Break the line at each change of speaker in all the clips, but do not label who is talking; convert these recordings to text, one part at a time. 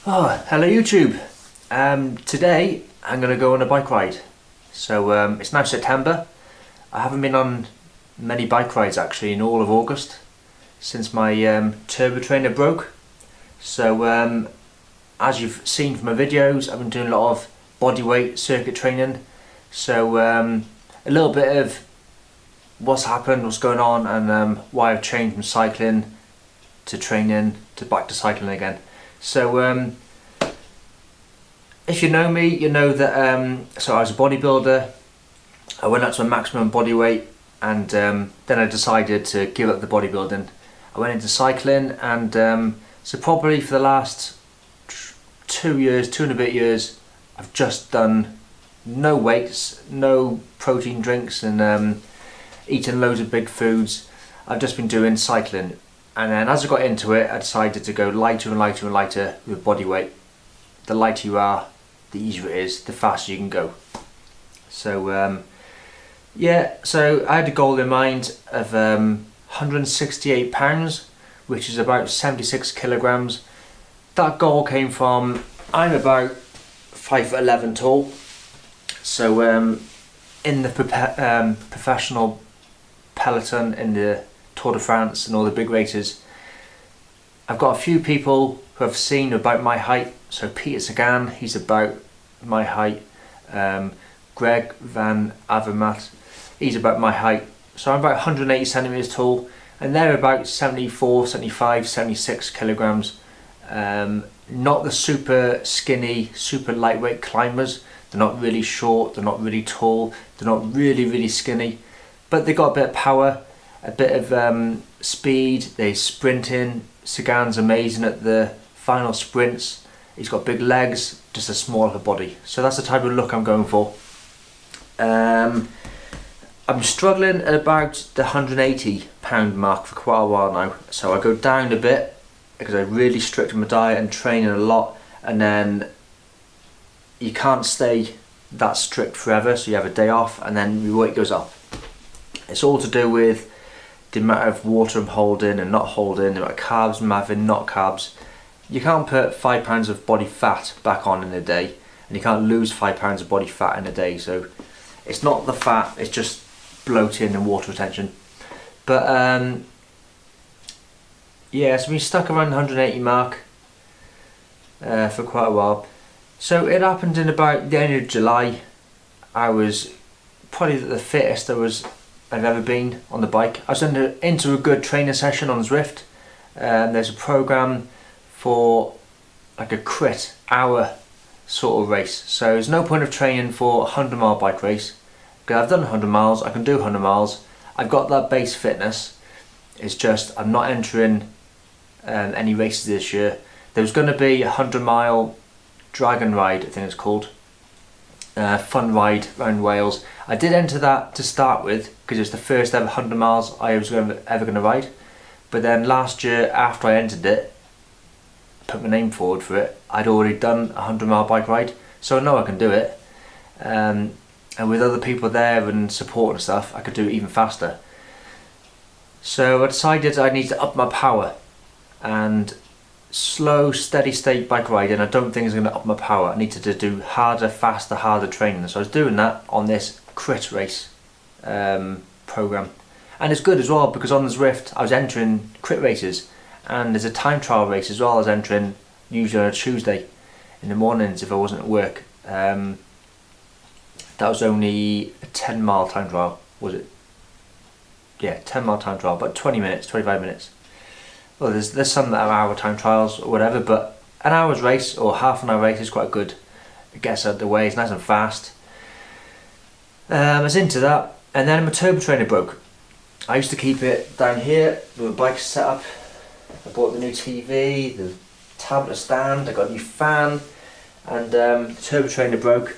Oh, hello YouTube. Today I'm going to go on a bike ride. So it's now September. I haven't been on many bike rides actually in all of August since my turbo trainer broke. So as you've seen from my videos, I've been doing a lot of bodyweight circuit training. So a little bit of what's happened, what's going on, and why I've changed from cycling to training to back to cycling again. So if you know me, you know that so I was a bodybuilder. I went up to a maximum body weight, and then I decided to give up the bodybuilding. I went into cycling, and so probably for the last 2 years, 2.5 years, I've just done no weights, no protein drinks, and eating loads of big foods. I've just been doing cycling. And then as I got into it, I decided to go lighter and lighter and lighter with body weight. The lighter you are, the easier it is, the faster you can go. So yeah, so I had a goal in mind of 168 pounds, which is about 76 kilograms. That goal came from, I'm about 5'11" tall. So in the professional peloton, in the Tour de France and all the big races, I've got a few people who have seen about my height. So Peter Sagan, he's about my height. Greg Van Avermaet, he's about my height. So I'm about 180 centimeters tall, and they're about 74, 75, 76 kilograms. Not the super skinny, super lightweight climbers. They're not really short, they're not really tall, they're not really skinny, but they got a bit of power, a bit of speed. They sprinting. Sagan's amazing at the final sprints. He's got big legs, just a smaller body. So that's the type of look I'm going for. I'm struggling at about the 180 pound mark for quite a while now. So I go down a bit because I'm really strict on my diet and training a lot, and then you can't stay that strict forever, so you have a day off and then your weight goes up. It's all to do with the amount of water I'm holding and not holding, the amount of carbs I'm having, not carbs. You can't put 5 pounds of body fat back on in a day, and you can't lose 5 pounds of body fat in a day. So it's not the fat, it's just bloating and water retention. But yeah, so I've been stuck around the 180 mark for quite a while. So it happened in about the end of July. I was probably the fittest I've ever been on the bike. I was into a good training session on Zwift. There's a program for like a crit hour sort of race. So there's no point of training for a 100-mile bike race, because I've done 100 miles, I can do 100 miles. I've got that base fitness. It's just I'm not entering any races this year. There was going to be a 100-mile dragon ride, I think it's called. Fun ride around Wales. I did enter that to start with because it was the first ever 100 miles I was ever going to ride. But then last year, after I entered it, put my name forward for it, I'd already done a 100-mile bike ride, so I know I can do it. And with other people there and support and stuff, I could do it even faster. So I decided I need to up my power, and slow, steady state bike riding I don't think is going to up my power. I needed to do harder, faster, harder training. So I was doing that on this crit race program, and it's good as well because on the Zwift I was entering crit races, and there's a time trial race as well. I was entering usually on a Tuesday in the mornings if I wasn't at work. That was only a 10-mile time trial, was it? Yeah, 10-mile time trial, but 20 minutes, 25 minutes. Well, there's some that are hour time trials or whatever, but an hour's race or half an hour race is quite good. It gets out of the way, it's nice and fast. I was into that, and then my turbo trainer broke. I used to keep it down here with the bike set up. I bought the new TV, the tablet stand, I got a new fan, and the turbo trainer broke.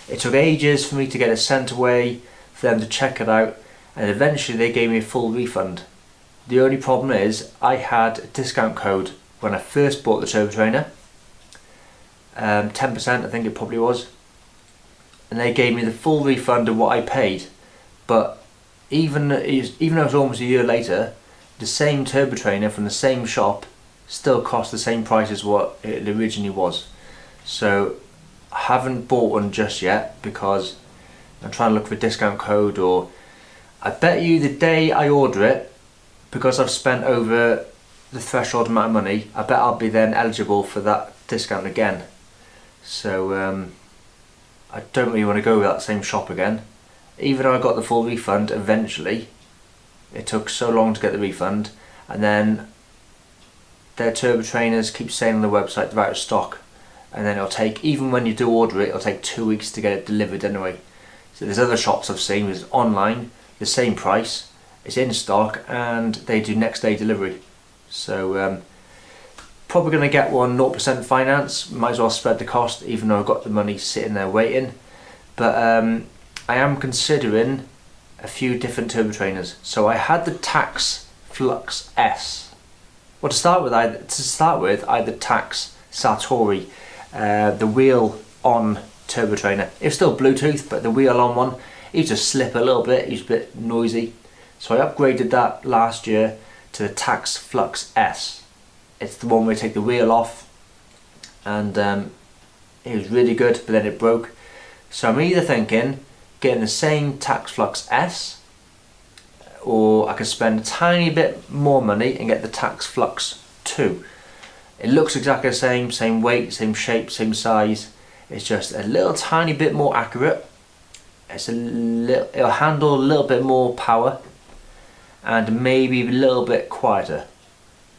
It took ages for me to get it sent away, for them to check it out, and eventually they gave me a full refund. The only problem is I had a discount code when I first bought the turbo trainer, 10% I think it probably was, and they gave me the full refund of what I paid. But even though it was almost a year later, the same turbo trainer from the same shop still cost the same price as what it originally was. So I haven't bought one just yet because I'm trying to look for a discount code, or I bet you the day I order it, because I've spent over the threshold amount of money, I bet I'll be then eligible for that discount again. So I don't really want to go with that same shop again. Even though I got the full refund eventually, it took so long to get the refund, and then their turbo trainers keep saying on the website they're out of stock, and then it'll take, even when you do order it, it'll take 2 weeks to get it delivered anyway. So there's other shops I've seen with online, the same price, it's in stock, and they do next day delivery. So probably going to get one 0% finance, might as well spread the cost even though I've got the money sitting there waiting. But I am considering a few different turbo trainers. So I had the Tax Flux S. Well, to start with, I had the Tax Satori, the wheel on turbo trainer. It was still Bluetooth, but the wheel on one, it used to slip a little bit, it was a bit noisy. So I upgraded that last year to the Tax Flux S. It's the one where you take the wheel off, and it was really good, but then it broke. So I'm either thinking getting the same Tax Flux S, or I could spend a tiny bit more money and get the Tax Flux 2. It looks exactly the same weight, same shape, same size. It's just a little tiny bit more accurate. It'll handle a little bit more power, and maybe a little bit quieter.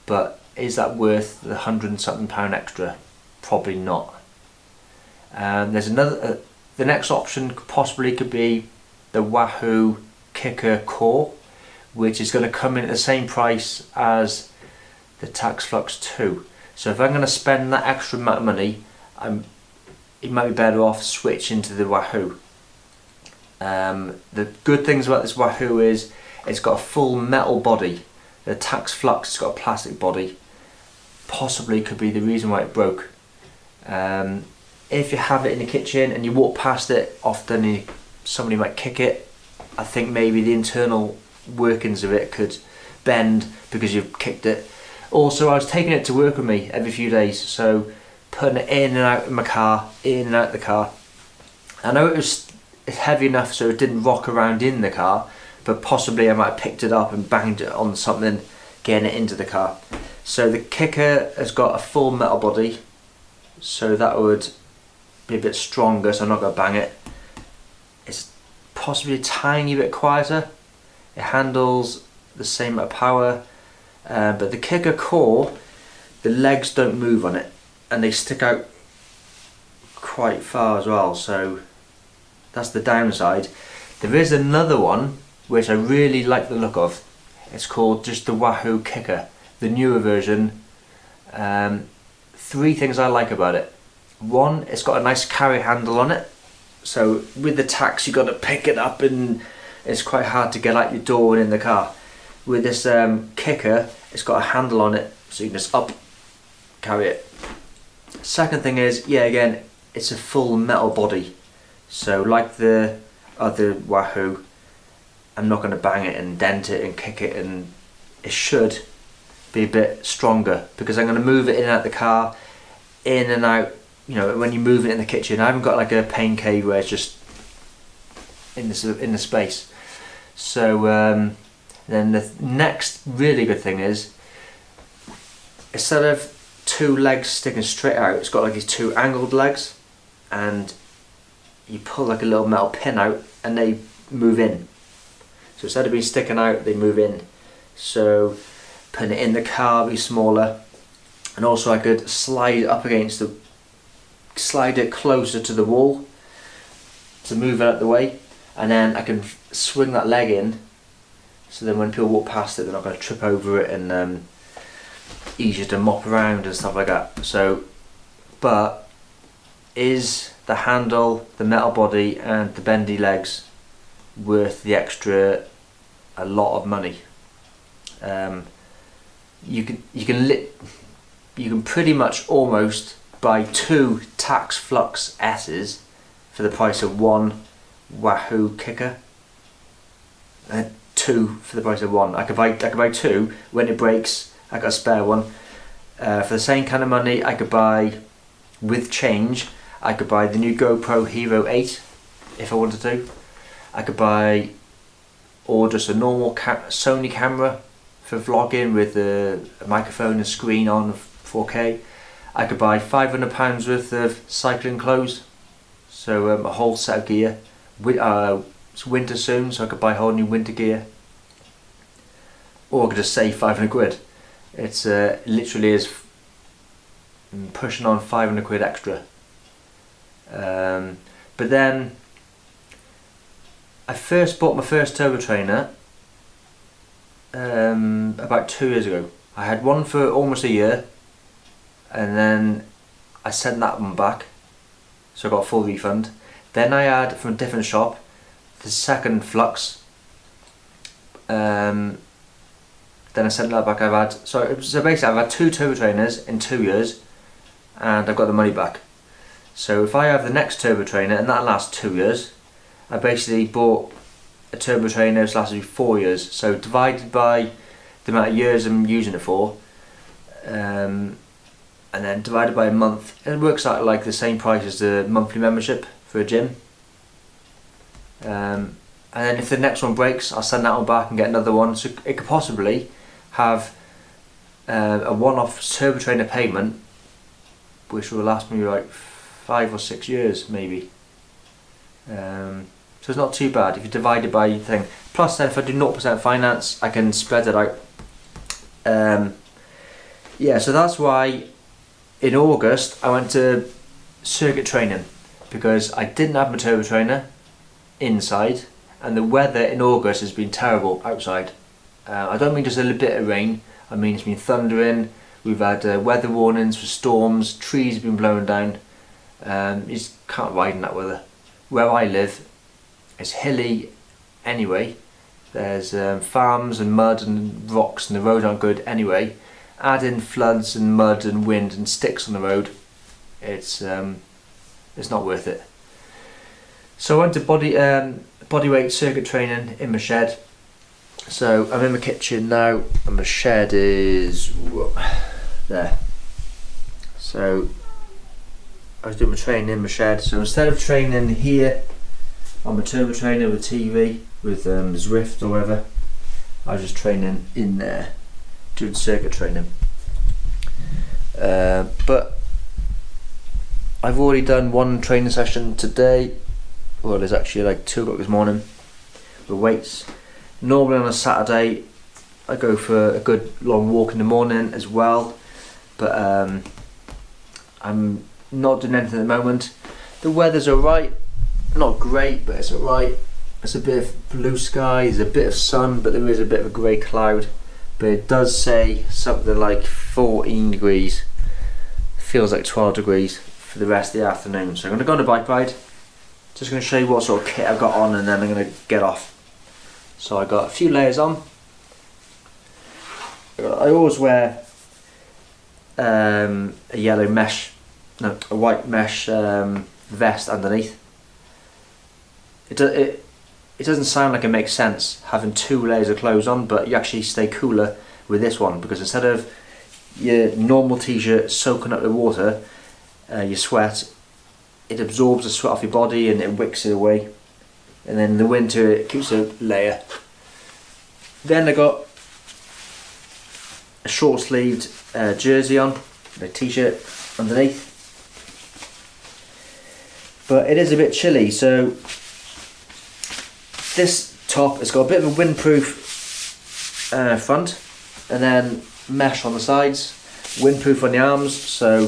But is that worth the £100 and something extra? Probably not. There's another. The next option possibly could be the Wahoo Kicker Core, which is going to come in at the same price as the Tax Flux 2. So if I'm going to spend that extra amount of money, it might be better off switching to the Wahoo. The good things about this Wahoo is it's got a full metal body. The Tax Flux has got a plastic body. Possibly could be the reason why it broke. If you have it in the kitchen and you walk past it, often somebody might kick it. I think maybe the internal workings of it could bend because you've kicked it. Also, I was taking it to work with me every few days, so putting it in and out of my car, in and out of the car. I know it's heavy enough so it didn't rock around in the car, but possibly I might have picked it up and banged it on something, getting it into the car. So the Kicker has got a full metal body, so that would be a bit stronger, so I'm not going to bang it. It's possibly a tiny bit quieter. It handles the same amount of power, but the Kicker Core, the legs don't move on it, and they stick out quite far as well, so that's the downside. There is another one which I really like the look of. It's called just the Wahoo Kicker, the newer version. 3 things I like about it. One, it's got a nice carry handle on it, so with the Tax you've got to pick it up and it's quite hard to get out your door and in the car. With this Kicker, it's got a handle on it, so you can just carry it. Second thing is, yeah, again, it's a full metal body, so like the other Wahoo, I'm not going to bang it and dent it and kick it, and it should be a bit stronger because I'm going to move it in and out the car, in and out. You know, when you move it in the kitchen, I haven't got like a pain cave where it's just in the space. So then the next really good thing is, instead of 2 legs sticking straight out, it's got like these 2 angled legs, and you pull like a little metal pin out and they move in. So instead of being sticking out, they move in. So putting it in the car be smaller, and also I could slide it closer to the wall to move it out the way, and then I can swing that leg in, so then when people walk past it they're not going to trip over it, and easier to mop around and stuff like that. So, but is the handle, the metal body and the bendy legs worth the extra a lot of money? You can pretty much almost buy 2 Tax Flux S's for the price of 1 Wahoo Kicker. 2 for the price of 1. I could buy 2. When it breaks, I got a spare one. For the same kind of money, I could buy, with change, I could buy the new GoPro Hero 8 if I wanted to. I could buy, or just a normal Sony camera for vlogging with a microphone and screen on 4K. I could buy £500 worth of cycling clothes, so a whole set of gear. It's winter soon, so I could buy whole new winter gear. Or I could just save 500 quid. It's literally is pushing on 500 quid extra. But then I first bought my first turbo trainer about 2 years ago. I had one for almost a year, and then I sent that one back, so I got a full refund. Then I had, from a different shop, the second flux. Then I sent that back. So basically I've had 2 turbo trainers in 2 years, and I've got the money back. So if I have the next turbo trainer and that lasts 2 years, I basically bought a turbo trainer that's lasted me 4 years. So divided by the amount of years I'm using it for, and then divided by a month, it works out like the same price as the monthly membership for a gym. And then if the next one breaks, I'll send that one back and get another one. So it could possibly have a one-off turbo trainer payment, which will last me like 5 or 6 years maybe. So it's not too bad if you divide it by your thing. Plus then if I do 0% finance, I can spread it out. Yeah, so that's why in August I went to circuit training, because I didn't have my turbo trainer inside, and the weather in August has been terrible outside. I don't mean just a little bit of rain, I mean it's been thundering. We've had weather warnings for storms, trees have been blown down. You just can't ride in that weather. Where I live, it's hilly anyway. There's farms and mud and rocks, and the roads aren't good anyway. Add in floods and mud and wind and sticks on the road, it's not worth it. So I went to bodyweight circuit training in my shed. So I'm in my kitchen now, and my shed is there. So I was doing my training in my shed. So instead of training here on my turbo trainer with TV, with Zwift or whatever, I was just training in there, doing circuit training. But I've already done one training session today. Well, there's actually like 2 o'clock this morning with weights. Normally on a Saturday I go for a good long walk in the morning as well, but I'm not doing anything at the moment. The weather's alright, not great, but it's alright. It's a bit of blue sky, there's a bit of sun, but there is a bit of a grey cloud. But it does say something like 14 degrees, feels like 12 degrees for the rest of the afternoon. So I'm going to go on a bike ride. Just going to show you what sort of kit I've got on, and then I'm going to get off. So I got a few layers on. I always wear a yellow mesh, no, a white mesh vest underneath. It doesn't sound like it makes sense having 2 layers of clothes on, but you actually stay cooler with this one, because instead of your normal t-shirt soaking up the water, your sweat, it absorbs the sweat off your body and it wicks it away. And then in the winter it keeps a layer. Then I got a short sleeved jersey on, a t-shirt underneath. But it is a bit chilly, so this top has got a bit of a windproof front, and then mesh on the sides, windproof on the arms, so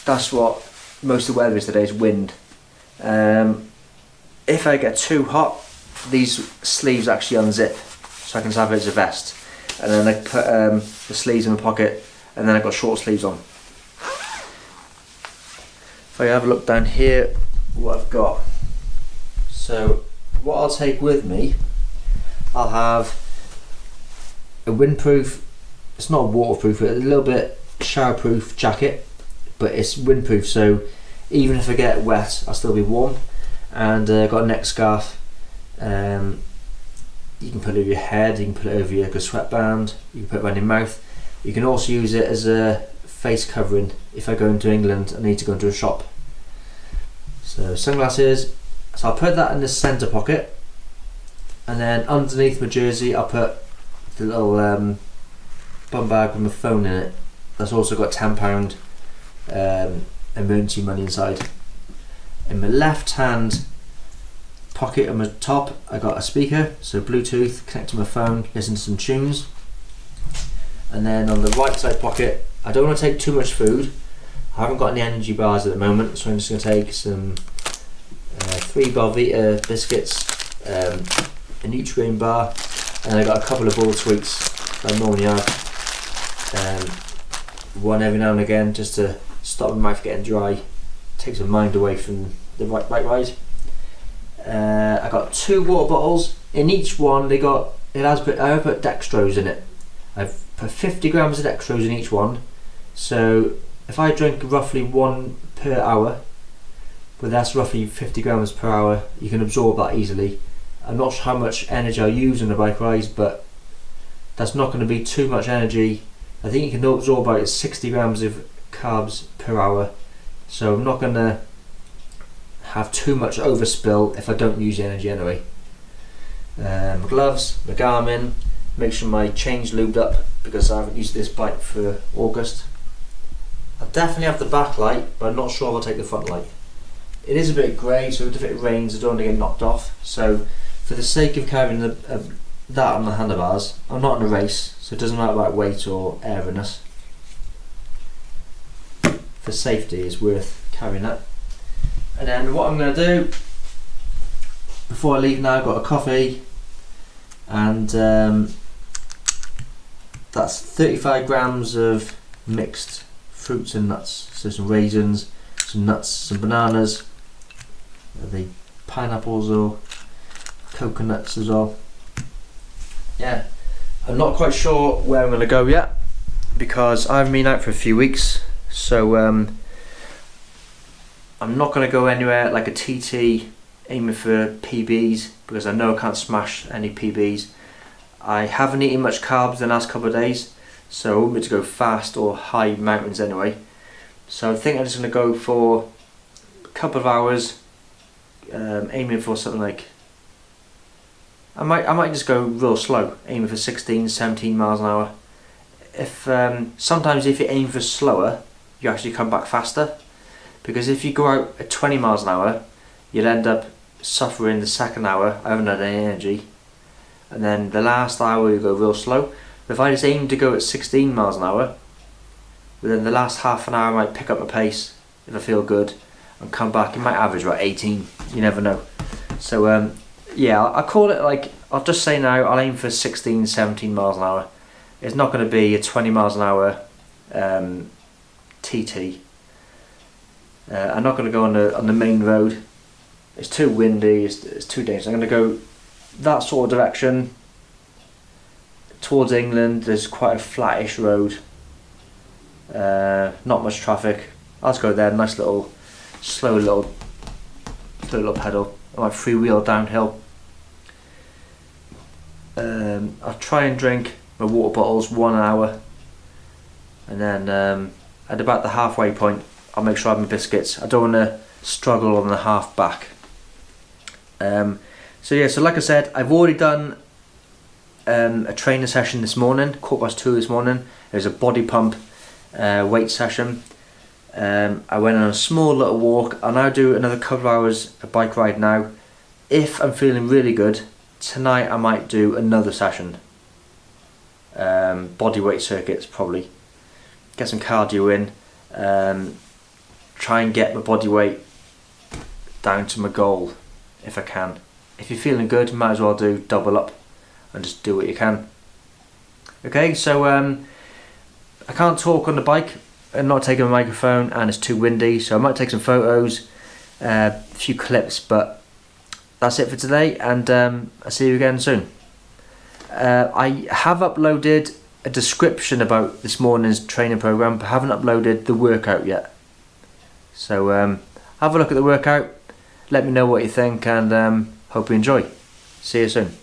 that's what most of the weather is today, is wind. If I get too hot, these sleeves actually unzip, so I can just have it as a vest, and then I put the sleeves in my pocket, and then I've got short sleeves on. If I have a look down here, what I've got. So what I'll take with me, I'll have a windproof, it's not waterproof, but a little bit showerproof jacket, but it's windproof, so even if I get wet I'll still be warm. And got a neck scarf. You can put it over your head, you can put it over your sweatband, you can put it around your mouth. You can also use it as a face covering if I go into England and need to go into a shop. So sunglasses, so I'll put that in the centre pocket, and then underneath my jersey I'll put the little bum bag with my phone in it. That's also got £10 emergency money inside. In my left hand pocket on my top I got a speaker, so Bluetooth, connect to my phone, listen to some tunes. And then on the right side pocket, I don't want to take too much food. I haven't got any energy bars at the moment, so I'm just going to take some 3 Belvita biscuits, a Nutrigrain bar, and I got a couple of ball sweets that I normally have. One every now and again just to stop my mouth getting dry, takes my mind away from the bike ride. I got 2 water bottles. In each one I put dextrose in it. I've put 50 grams of dextrose in each one, so if I drink roughly 1 per hour, but that's roughly 50 grams per hour, you can absorb that easily. I'm not sure how much energy I use on the bike rides, but that's not going to be too much energy. I think you can absorb about 60 grams of carbs per hour, so I'm not going to have too much overspill if I don't use the energy anyway. My gloves, my Garmin, make sure my chain's lubed up because I haven't used this bike for August. I definitely have the back light, but I'm not sure if I'll take the front light. It is a bit grey, so if it rains I don't want to get knocked off, so for the sake of carrying that on the handlebars, I'm not in a race, so it doesn't matter about weight or airiness. For safety it's worth carrying that. And then what I'm going to do before I leave now, I've got a coffee, and that's 35 grams of mixed fruits and nuts, so some raisins, some nuts, some bananas, the pineapples or coconuts as well. Yeah, I'm not quite sure where I'm going to go yet because I haven't been out for a few weeks, so I'm not going to go anywhere like a TT aiming for PBs because I know I can't smash any PBs. I haven't eaten much carbs the last couple of days, so I won't be able to go fast or high mountains anyway. So I think I'm just going to go for a couple of hours, aiming for something like, I might just go real slow, aiming for 16, 17 miles an hour. If sometimes if you aim for slower, you actually come back faster, because if you go out at 20 miles an hour, you'll end up suffering the second hour. I haven't had any energy, and then the last hour you go real slow. But if I just aim to go at 16 miles an hour, within the last half an hour I might pick up my pace if I feel good and come back. It might average about 18, you never know. So yeah, I'll call it like, I'll just say now I'll aim for 16, 17 miles an hour. It's not going to be a 20 miles an hour TT. I'm not going to go on the main road. It's too windy, it's too dangerous. I'm going to go that sort of direction towards England. There's quite a flattish road, not much traffic. I'll just go there, nice little slow little pedal. I might freewheel downhill. I'll try and drink my water bottles 1 hour, and then at about the halfway point I'll make sure I have my biscuits. I don't want to struggle on the half back. So yeah, so like I said, I've already done a training session this morning, 2:15 this morning. It was a body pump weight session. I went on a small little walk. I'll now do another couple of hours of bike ride now. If I'm feeling really good, tonight I might do another session. Body weight circuits probably. Get some cardio in. Try and get my body weight down to my goal if I can. If you're feeling good, might as well do double up and just do what you can. Okay, so I can't talk on the bike. I'm not taking a microphone and it's too windy, so I might take some photos, a few clips, but that's it for today, and I'll see you again soon. I have uploaded a description about this morning's training program, but haven't uploaded the workout yet. So have a look at the workout, let me know what you think, and hope you enjoy. See you soon.